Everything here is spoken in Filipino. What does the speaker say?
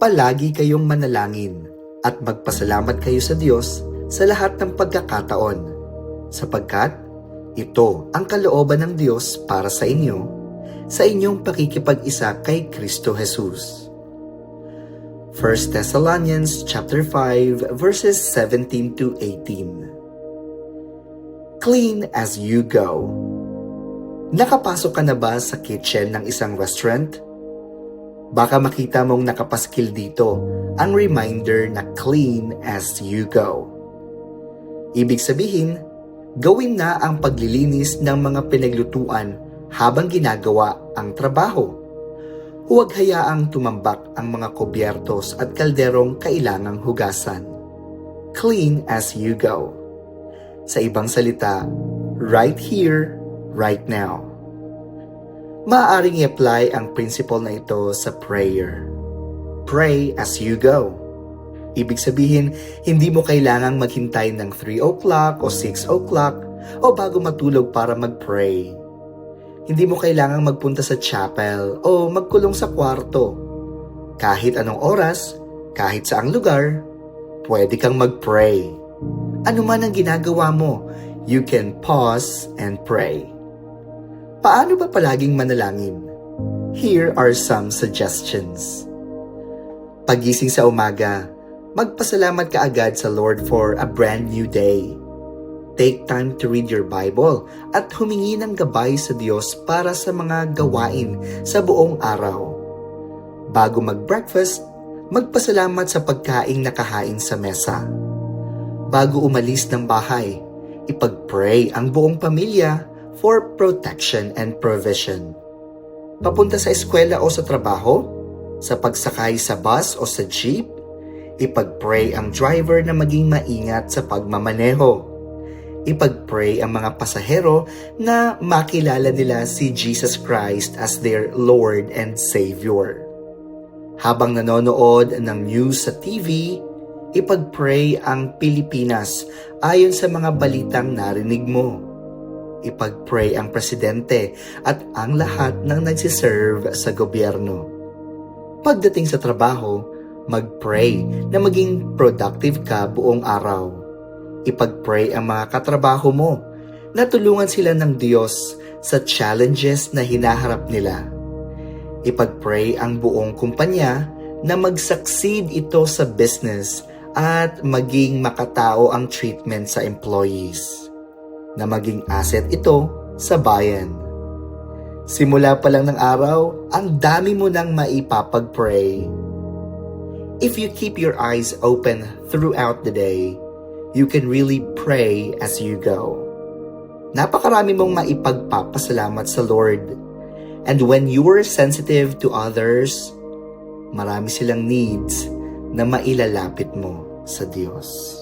Palagi kayong manalangin at magpasalamat kayo sa Diyos sa lahat ng pagkakataon, sapagkat ito ang kalooban ng Diyos para sa inyo, sa inyong pakikipag-isa kay Kristo Jesus. 1 Thessalonians chapter 5 verses 17 to 18. Clean as you go. Nakapasok ka na ba sa kitchen ng isang restaurant? Baka makita mong nakapaskil dito ang reminder na clean as you go. Ibig sabihin, gawin na ang paglilinis ng mga pinaglutuan habang ginagawa ang trabaho. Huwag hayaang tumambak ang mga kubyertos at kalderong kailangang hugasan. Clean as you go. Sa ibang salita, right here, right now. Maaaring i-apply ang principle na ito sa prayer. Pray as you go. Ibig sabihin, hindi mo kailangang maghintay ng 3 o'clock o 6 o'clock o bago matulog para mag-pray. Hindi mo kailangang magpunta sa chapel o magkulong sa kwarto. Kahit anong oras, kahit saang lugar, pwede kang mag-pray. Ano man ang ginagawa mo, you can pause and pray. Paano ba palaging manalangin? Here are some suggestions. Pagising sa umaga, magpasalamat ka agad sa Lord for a brand new day. Take time to read your Bible at humingi ng gabay sa Diyos para sa mga gawain sa buong araw. Bago mag-breakfast, magpasalamat sa pagkaing nakahain sa mesa. Bago umalis ng bahay, ipag-pray ang buong pamilya for protection and provision. Papunta sa eskwela o sa trabaho, sa pagsakay sa bus o sa jeep, ipag-pray ang driver na maging maingat sa pagmamaneho. Ipag-pray ang mga pasahero na makilala nila si Jesus Christ as their Lord and Savior. Habang nanonood ng news sa TV, ipag-pray ang Pilipinas ayon sa mga balitang narinig mo. Ipag-pray ang presidente at ang lahat ng nagsiserve sa gobyerno. Pagdating sa trabaho, mag-pray na maging productive ka buong araw. Ipag-pray ang mga katrabaho mo na tulungan sila ng Diyos sa challenges na hinaharap nila. Ipag-pray ang buong kumpanya na mag-succeed ito sa business at maging makatao ang treatment sa employees. Na maging asset ito sa bayan. Simula pa lang ng araw, ang dami mo nang maipapag-pray. If you keep your eyes open throughout the day, you can really pray as you go. Napakarami mong maipagpapasalamat sa Lord. And when you are sensitive to others, marami silang needs na mailalapit mo sa Diyos.